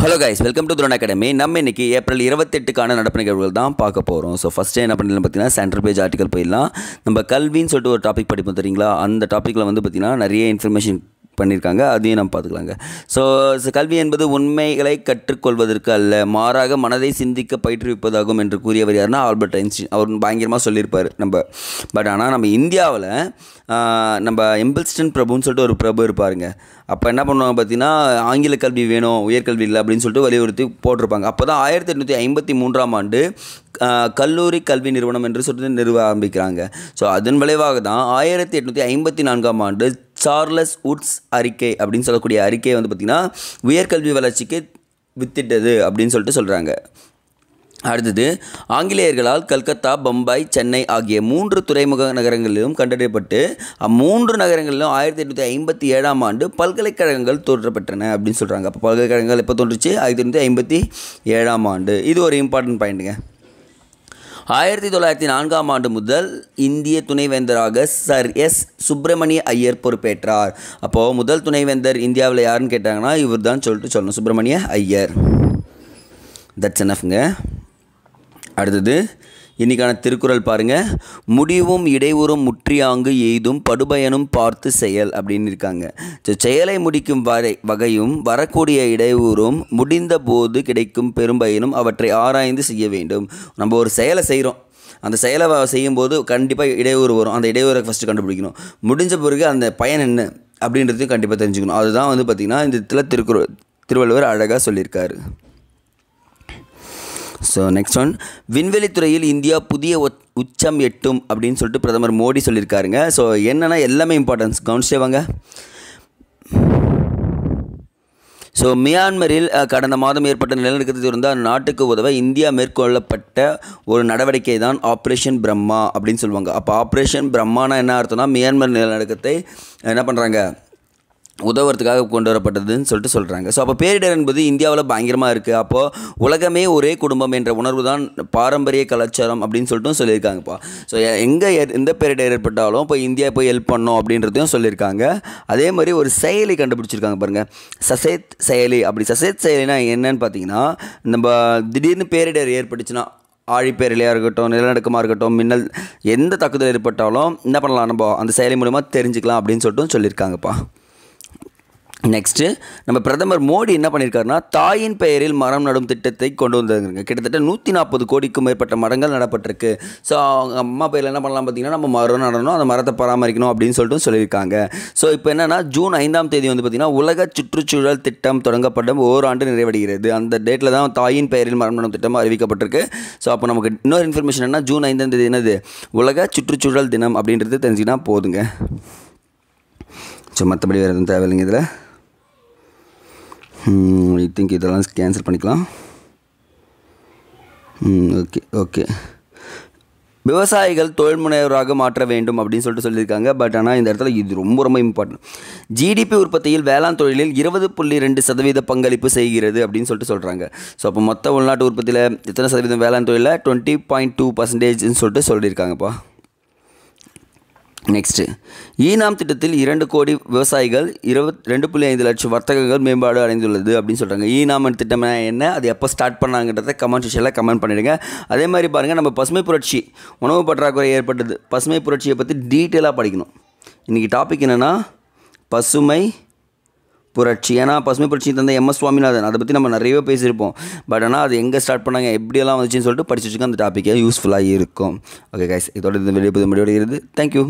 Hello guys, welcome to drone academy. நம்ம இன்றைக்கி April 28க்கான நடப்பு நிகழ்வுகள் தான் பார்க்க போகிறோம். ஸோ ஃபஸ்ட்டு என்ன பண்ணலாம் பார்த்தீங்கன்னா, சென்ட்ரல் பேஜ் ஆர்டிக்கல் போயிடலாம். நம்ம கல்வின்னு சொல்லிட்டு ஒரு டாபிக் படிப்போம் தெரியுங்களா, அந்த டாப்பிக்கில் வந்து பார்த்திங்கன்னா நிறைய இன்ஃபர்மேஷன் பண்ணியிருக்காங்க, அதையும் நம்ம பார்த்துக்கலாங்க. ஸோ கல்வி என்பது உண்மைகளை கற்றுக்கொள்வதற்கு அல்ல, மாறாக மனதை சிந்திக்க பயிற்றுவிப்பதாகும் என்று கூறியவர் யாருன்னா ஆல்பர்ட் ஐன்ஸ்டீன். அவர் பயங்கரமாக சொல்லியிருப்பார் பட் ஆனால் நம்ம இந்தியாவில் நம்ம எம்பிள்ஸ்டன் பிரபுன்னு சொல்லிட்டு ஒரு பிரபு இருப்பாருங்க. அப்போ என்ன பண்ணுவாங்க பார்த்தீங்கன்னா, ஆங்கில கல்வி வேணும், உயர்கல்வி இல்லை அப்படின்னு சொல்லிட்டு வலியுறுத்தி போட்டிருப்பாங்க. அப்போ தான் 1853 கல்லூரி கல்வி நிறுவனம் என்று சொல்லிட்டு நிறுவ ஆரம்பிக்கிறாங்க. ஸோ அதன் விளைவாக தான் 1854 சார்லஸ் வுட்ஸ் அறிக்கை அப்படின்னு சொல்லக்கூடிய அறிக்கையை வந்து பார்த்திங்கன்னா உயர்கல்வி வளர்ச்சிக்கு வித்திட்டது அப்படின்னு சொல்லிட்டு சொல்கிறாங்க. அடுத்தது, ஆங்கிலேயர்களால் கல்கத்தா, பம்பாய், சென்னை ஆகிய 3 துறைமுக நகரங்களிலும் கண்டறியப்பட்டு 3 நகரங்களிலும் 1857 பல்கலைக்கழகங்கள் தோற்றப்பட்டன அப்படின்னு சொல்கிறாங்க. அப்போ பல்கலைக்கழகங்கள் எப்போ தோன்றுச்சு? 1857. இது ஒரு இம்பார்ட்டன்ட் பாயிண்ட்டுங்க. 1904 முதல் இந்திய துணைவேந்தராக சர் எஸ் சுப்பிரமணிய ஐயர் பொறுப்பேற்றார். அப்போது முதல் துணைவேந்தர் இந்தியாவில் யாருன்னு கேட்டாங்கன்னா இவர் தான் சொல்லிட்டு சொல்லணும், சுப்பிரமணிய ஐயர். தட்ஸ் எனஃப்ங்க. அடுத்தது, இன்றைக்கான திருக்குறள் பாருங்கள். முடிவும் இடையூறும் முற்றியாங்கு எய்தும் படுபயனும் பார்த்து செயல் அப்படின்னு இருக்காங்க. ஸோ செயலை முடிக்கும் வகையும் வரக்கூடிய இடையூறும் முடிந்த போது கிடைக்கும் பெரும்பயனும் அவற்றை ஆராய்ந்து செய்ய வேண்டும். நம்ம ஒரு செயலை செய்கிறோம், அந்த செயலை செய்யும்போது கண்டிப்பாக இடையூறு வரும். அந்த இடையூறை ஃபஸ்ட்டு கண்டுபிடிக்கணும். முடிஞ்ச பிறகு அந்த பயன் என்ன அப்படின்றதையும் கண்டிப்பாக தெரிஞ்சுக்கணும். அதுதான் வந்து பார்த்திங்கன்னா இந்த இடத்துல திருவள்ளுவர் அழகாக சொல்லியிருக்காரு. ஸோ நெக்ஸ்ட் ஒன், விண்வெளித்துறையில் இந்தியா புதிய உச்சம் எட்டும் அப்படின்னு சொல்லிட்டு பிரதமர் மோடி சொல்லியிருக்காருங்க. ஸோ என்னென்னா எல்லாமே இம்பார்ட்டன்ஸ் கவனிச்சே வாங்க. ஸோ மியான்மரில் கடந்த மாதம் ஏற்பட்ட நிலநடுக்கத்தை இருந்து அந்நாட்டுக்கு உதவ இந்தியா மேற்கொள்ளப்பட்ட ஒரு நடவடிக்கை தான் ஆப்ரேஷன் பிரம்மா அப்படின்னு சொல்லுவாங்க. அப்போ ஆப்ரேஷன் பிரம்மானா என்ன அர்த்தம்னா, மியான்மர் நிலநடுக்கத்தை என்ன பண்ணுறாங்க, உதவுறதுக்காக கொண்டு வரப்பட்டதுன்னு சொல்லிட்டு சொல்கிறாங்க. ஸோ அப்போ பேரிடர் என்பது இந்தியாவில் பயங்கரமாக இருக்குது. அப்போது உலகமே ஒரே குடும்பம் என்ற உணர்வு தான் பாரம்பரிய கலாச்சாரம் அப்படின்னு சொல்லிட்டு சொல்லியிருக்காங்கப்பா. ஸோ எந்த பேரிடர் ஏற்பட்டாலும் இப்போ இந்தியா போய் ஹெல்ப் பண்ணோம் அப்படின்றதையும் சொல்லியிருக்காங்க. அதே மாதிரி ஒரு செயலி கண்டுபிடிச்சிருக்காங்க பாருங்கள், சசேத் செயலி. அப்படி சசேத் செயலினா என்னன்னு பார்த்தீங்கன்னா, நம்ம திடீர்னு பேரிடர் ஏற்பட்டுச்சுன்னா, ஆழிப்பேரலையாக இருக்கட்டும், நிலநடுக்கமாக இருக்கட்டும், மின்னல் எந்த தாக்குதல் ஏற்பட்டாலும் என்ன பண்ணலாம், நம்ம அந்த செயலி மூலமா தெரிஞ்சுக்கலாம் அப்படின்னு சொல்லிட்டு சொல்லியிருக்காங்கப்பா. நெக்ஸ்ட்டு, நம்ம பிரதமர் மோடி என்ன பண்ணியிருக்காருன்னா, தாயின் பெயரில் மரம் நடும் திட்டத்தை கொண்டு வந்தாங்க. கிட்டத்தட்ட 140 கோடிக்கும் மேற்பட்ட மரங்கள் நடப்பட்டிருக்கு. ஸோ அவங்க அம்மா பெயரில் என்ன பண்ணலாம் பார்த்தீங்கன்னா, நம்ம மரம் நடணும், அந்த மரத்தை பராமரிக்கணும் அப்படின்னு சொல்லிட்டு சொல்லியிருக்காங்க. ஸோ இப்போ என்னென்னா, ஜூன் 5 வந்து பார்த்திங்கன்னா உலக சுற்றுச்சூழல் திட்டம் தொடங்கப்பட்ட ஓராண்டு நிறைவடைகிறது. அந்த டேட்டில் தான் தாயின் பெயரில் மரம் நடும் திட்டம் அறிவிக்கப்பட்டிருக்கு. ஸோ அப்போ நமக்கு இன்னொரு இன்ஃபர்மேஷன் என்ன, ஜூன் 5 என்னது, உலக சுற்றுச்சூழல் தினம் அப்படின்றது தெரிஞ்சுக்கினா போதுங்க. ஸோ மற்றபடி வேறு எதுவும் தேவையில்லைங்க இதில். ஐ திங்க் இதெல்லாம் கேன்சல் பண்ணிக்கலாம். ஓகே. விவசாயிகள் தொழில் முனைவராக மாற்ற வேண்டும் அப்படின்னு சொல்லிட்டு சொல்லியிருக்காங்க. பட் ஆனால் இந்த இடத்துல இது ரொம்ப இம்பார்ட்டன்ட். ஜிடிபி உற்பத்தியில் வேளாண் தொழிலில் 20.2% பங்களிப்பு செய்கிறது அப்படின்னு சொல்லிட்டு சொல்கிறாங்க. ஸோ அப்போ மொத்த உள்நாட்டு உற்பத்தியில் எத்தனை சதவீதம் வேளாண் தொழிலில் 20.2% சொல்லிட்டு சொல்லியிருக்காங்கப்பா. நெக்ஸ்ட்டு, ஈனாம் திட்டத்தில் 2 கோடி விவசாயிகள் 22.5 லட்சம் வர்த்தகங்கள் மேம்பாடு அடைந்துள்ளது அப்படின்னு சொல்கிறாங்க. ஈனாம் திட்டம் என்ன, அது எப்போ ஸ்டார்ட் பண்ணாங்கன்றதை கமெண்ட் செக்ஷனில் கமெண்ட் பண்ணிவிடுங்க. அதே மாதிரி பாருங்கள், நம்ம பசுமை புரட்சி, உணவு பற்றாக்குறை ஏற்பட்டது, பசுமை புரட்சியை பற்றி டீட்டெயிலாக படிக்கணும். இன்றைக்கி டாபிக் என்னென்னா பசுமை புரட்சி. ஏன்னா பசுமை புரட்சி தந்த MS சுவாமிநாதன், அதை பற்றி நம்ம நிறையவே பேசியிருப்போம். பட் ஆனால் அது எங்கே ஸ்டார்ட் பண்ணாங்க, எப்படியெல்லாம் வந்துச்சுன்னு சொல்லிட்டு படிச்சு வச்சுக்க அந்த டாப்பிக்கே யூஸ்ஃபுல்லாக இருக்கும். ஓகே கைஸ், இதோட இந்த வீடியோ முடிவடைகிறது. தேங்க்யூ.